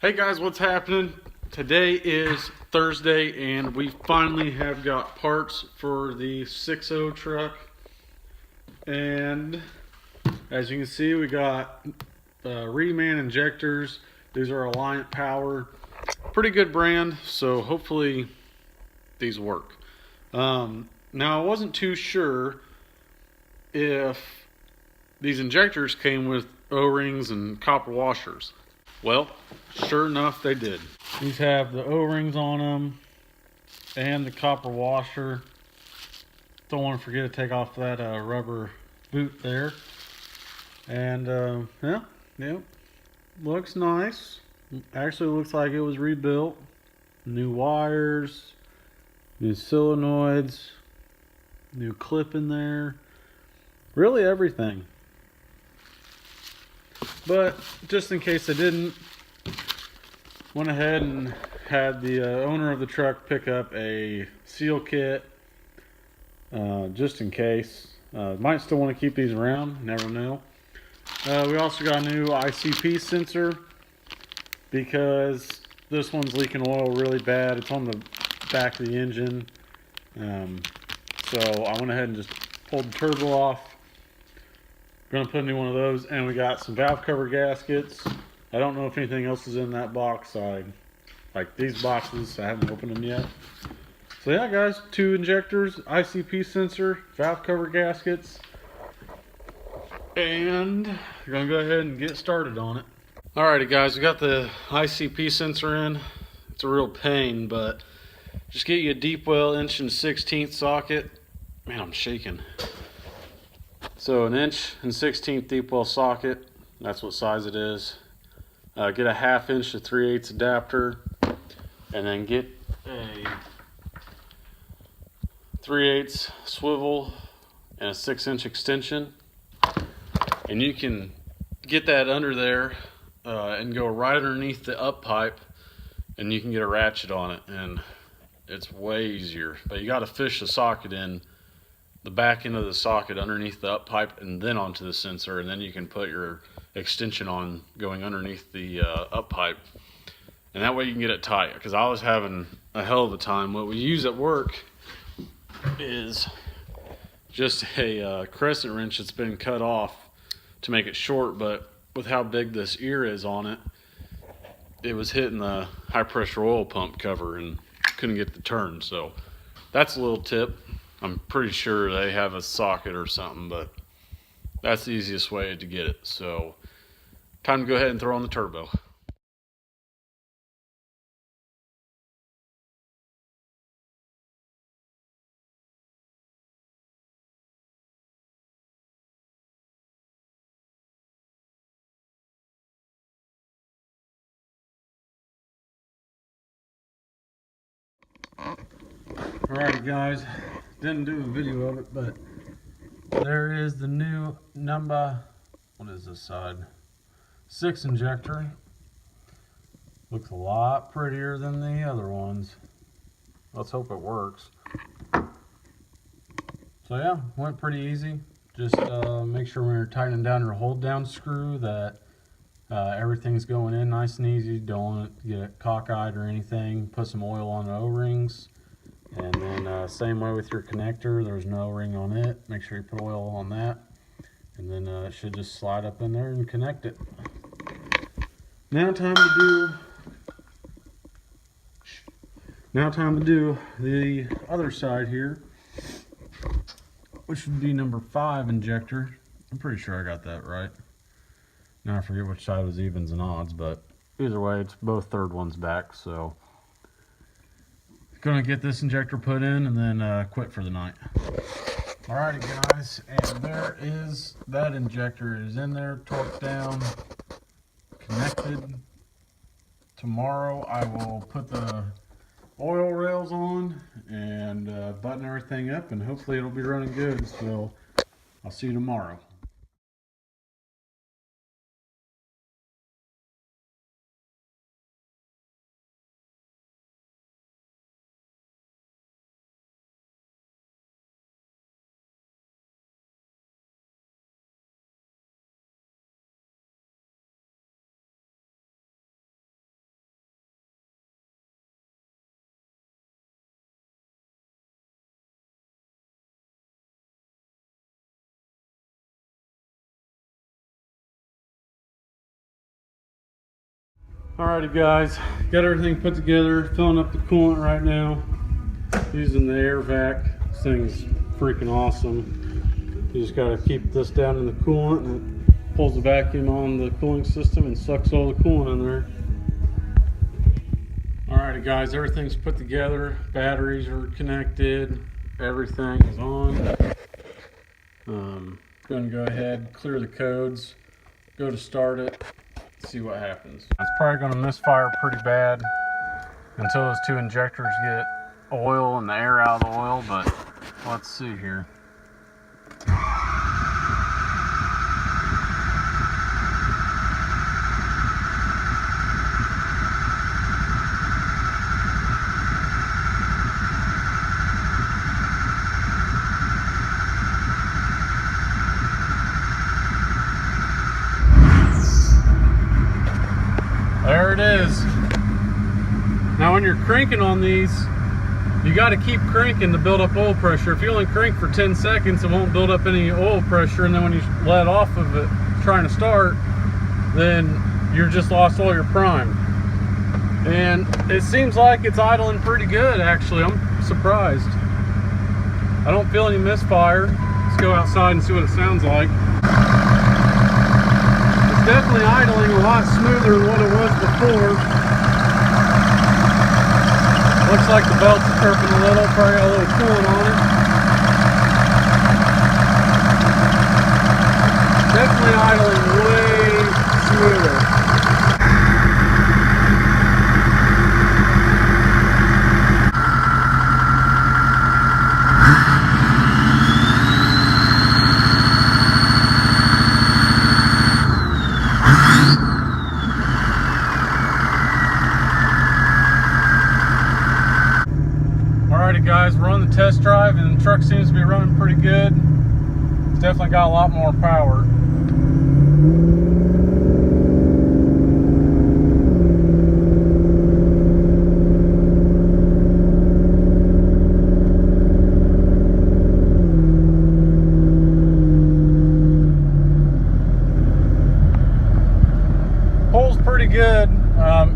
Hey guys, what's happening? Today is Thursday and we finally have got parts for the 6.0 truck. And as you can see, we got Reman injectors. These are Alliant Power. Pretty good brand, so hopefully these work. Now I wasn't too sure if these injectors came with O-rings and copper washers. Well, sure enough, they did. These have the O-rings on them and the copper washer. Don't want to forget to take off that rubber boot there. And yeah, looks nice. Actually looks like it was rebuilt. New wires, new solenoids, new clip in there. Really everything. But just in case I didn't, went ahead and had the owner of the truck pick up a seal kit just in case. Might still want to keep these around, never know. We also got a new ICP sensor because this one's leaking oil really bad. It's on the back of the engine. So I went ahead and just pulled the turbo off. Gonna put a new one of those, and we got some valve cover gaskets. I don't know if anything else is in that box. I like these boxes, I haven't opened them yet. So yeah guys, 2 injectors, ICP sensor, valve cover gaskets, and we're gonna go ahead and get started on it. Alrighty guys, we got the ICP sensor in. It's a real pain, but just get you a deep well 1/16" socket. Man, I'm shaking. So 1 1/16" deep well socket, that's what size it is. Get a 1/2 inch to 3/8 adapter, and then get a 3/8 swivel and a 6-inch extension. And you can get that under there and go right underneath the up pipe, and you can get a ratchet on it, and it's way easier. But you got to fish the socket in, the back end of the socket underneath the up pipe and then onto the sensor, and then you can put your extension on going underneath the up pipe, and that way you can get it tight, because I was having a hell of a time. What we use at work is just a crescent wrench that's been cut off to make it short, but with how big this ear is on it, it was hitting the high pressure oil pump cover and couldn't get the turn. So that's a little tip. I'm pretty sure they have a socket or something, but that's the easiest way to get it. So time to go ahead and throw on the turbo. Alright guys, didn't do a video of it, but there is the new number, what is this side? 6 injector. Looks a lot prettier than the other ones. Let's hope it works. So yeah, went pretty easy. Just make sure when you're tightening down your hold down screw that everything's going in nice and easy. Don't want it to get cockeyed or anything. Put some oil on the O-rings. And then same way with your connector, there's no ring on it. Make sure you put oil on that. And then it should just slide up in there and connect it. Now time to do the other side here, which would be number 5 injector. I'm pretty sure I got that right. Now I forget which side was evens and odds, but either way, it's both third ones back. So gonna get this injector put in and then quit for the night. Alrighty guys, and there is that injector. It is in there, torqued down, connected. Tomorrow I will put the oil rails on and button everything up, and hopefully it'll be running good. So I'll see you tomorrow. Alrighty guys, got everything put together, filling up the coolant right now, using the air vac. This thing's freaking awesome. You just gotta keep this down in the coolant and it pulls the vacuum on the cooling system and sucks all the coolant in there. Alrighty guys, everything's put together, batteries are connected, everything is on. Gonna go ahead, clear the codes, go to start it, see what happens. It's probably gonna misfire pretty bad until those two injectors get oil and the air out of the oil, but let's see here. There it is. Now when you're cranking on these, you got to keep cranking to build up oil pressure. If you only crank for 10 seconds, it won't build up any oil pressure, and then when you let off of it trying to start, then you're just lost all your prime. And it seems like it's idling pretty good, actually. I'm surprised. I don't feel any misfire. Let's go outside and see what it sounds like. It's definitely idling a lot smoother than what it was before. Looks like the belt's chirping a little, probably got a little coolant on it. Definitely idling way smoother. Alrighty guys, we're on the test drive and the truck seems to be running pretty good. It's definitely got a lot more power. Pulls pretty good.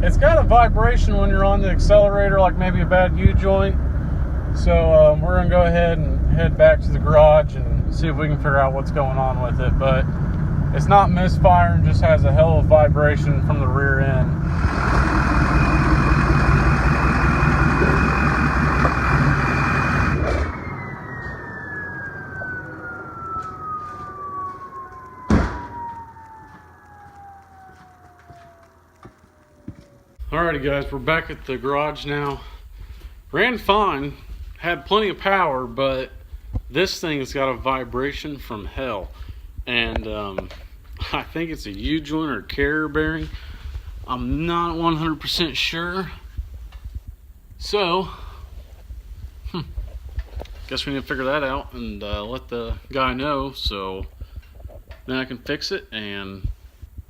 It's got a vibration when you're on the accelerator, like maybe a bad U-joint. So we're going to go ahead and head back to the garage and see if we can figure out what's going on with it. But it's not misfiring, just has a hell of a vibration from the rear end. Alrighty guys, we're back at the garage now. Ran fine. Had plenty of power, but this thing's got a vibration from hell. And I think it's a U-joint or carrier bearing. I'm not 100% sure. So, guess we need to figure that out and let the guy know, so then I can fix it and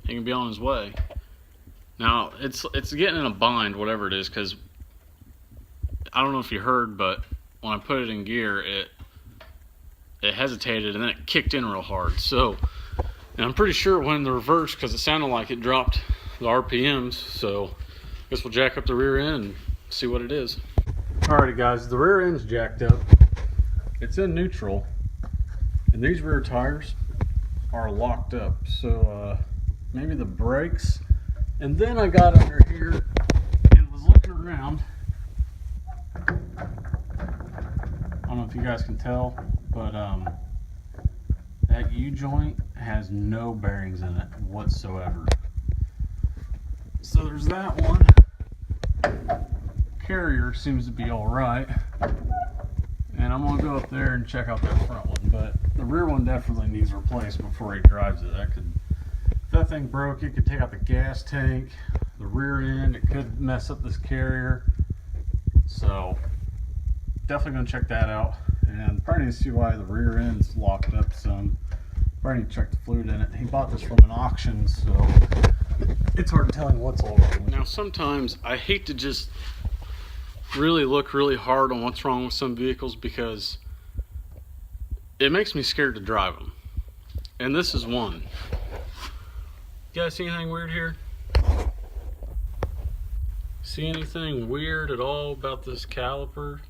he can be on his way. Now, it's getting in a bind, whatever it is, because I don't know if you heard, but when I put it in gear, it hesitated and then it kicked in real hard. So, and I'm pretty sure it went in the reverse because it sounded like it dropped the RPMs. So, I guess we'll jack up the rear end and see what it is. Alrighty guys, the rear end's jacked up. It's in neutral, and these rear tires are locked up. So, maybe the brakes. And then I got under here and was looking around. I don't know if you guys can tell, but that U-joint has no bearings in it whatsoever. So there's that one. Carrier seems to be all right, and I'm gonna go up there and check out that front one. But the rear one definitely needs replaced before he drives it. If that thing broke, it could take out the gas tank, the rear end. It could mess up this carrier. So definitely gonna check that out, and probably need to see why the rear end's locked up some. Probably need to check the fluid in it. He bought this from an auction, so it's hard to tell him what's all wrong. Now sometimes I hate to just really look really hard on what's wrong with some vehicles because it makes me scared to drive them, and this is one. You guys see anything weird here? See anything weird at all about this caliper?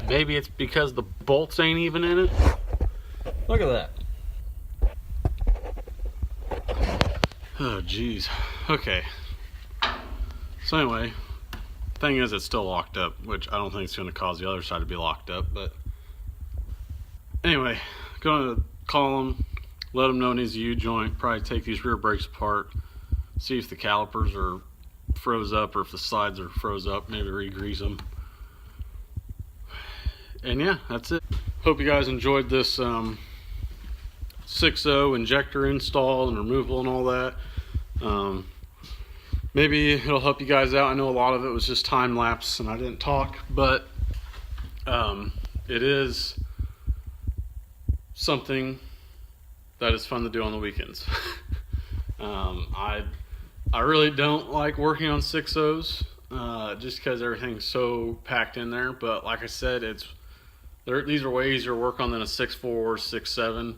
Maybe it's because the bolts ain't even in it. Look at that. Oh geez. Okay. So anyway, thing is it's still locked up, which I don't think it's going to cause the other side to be locked up, but anyway, going to call him, let him know it needs a U-joint, probably take these rear brakes apart, see if the calipers are froze up or if the sides are froze up, maybe re-grease them. And yeah, that's it. Hope you guys enjoyed this 6.0 injector install and removal and all that. Maybe it'll help you guys out. I know a lot of it was just time lapse and I didn't talk, but it is something that is fun to do on the weekends. I really don't like working on 6.0s just because everything's so packed in there, but like I said, these are way easier to work on than a 6.4 or 6.7.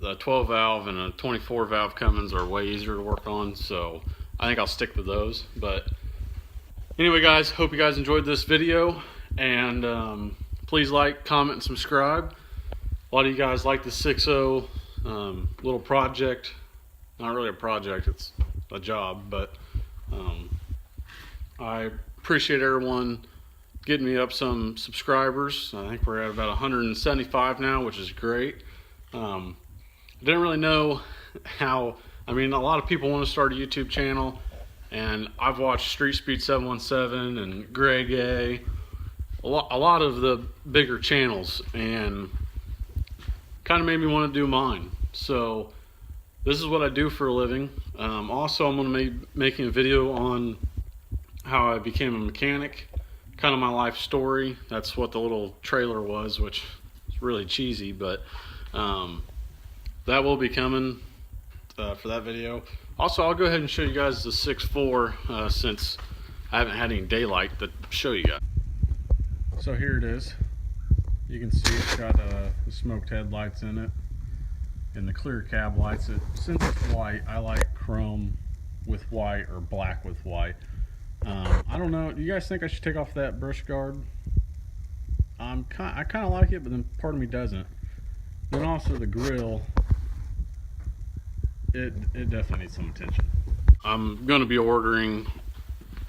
The 12 valve and a 24 valve Cummins are way easier to work on, so I think I'll stick with those. But anyway guys, hope you guys enjoyed this video, and please like, comment, and subscribe. A lot of you guys like the 6.0 little project. Not really a project, it's a job, but I appreciate everyone getting me up some subscribers. I think we're at about 175 now, which is great. I didn't really know how. I mean, a lot of people want to start a YouTube channel, and I've watched Street Speed 717 and Greg A, a lot of the bigger channels, and kind of made me want to do mine. So this is what I do for a living. Also, I'm going to be making a video on how I became a mechanic, kind of my life story. That's what the little trailer was, which is really cheesy, but that will be coming for that video. Also, I'll go ahead and show you guys the 6.4 since I haven't had any daylight to show you guys. So here it is. You can see it's got the smoked headlights in it and the clear cab lights. Since it's white, I like chrome with white or black with white. I don't know. Do you guys think I should take off that brush guard? I kind of like it, but then part of me doesn't. Then also the grill. It definitely needs some attention. I'm going to be ordering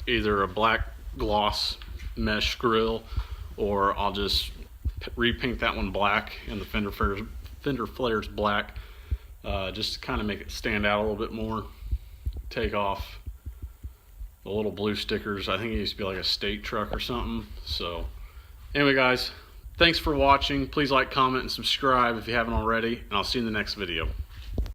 either a black gloss mesh grill, or I'll just repaint that one black and the fender flares black, just to kind of make it stand out a little bit more. Take off the little blue stickers. I think it used to be like a state truck or something. So anyway guys, thanks for watching. Please like, comment, and subscribe if you haven't already, and I'll see you in the next video.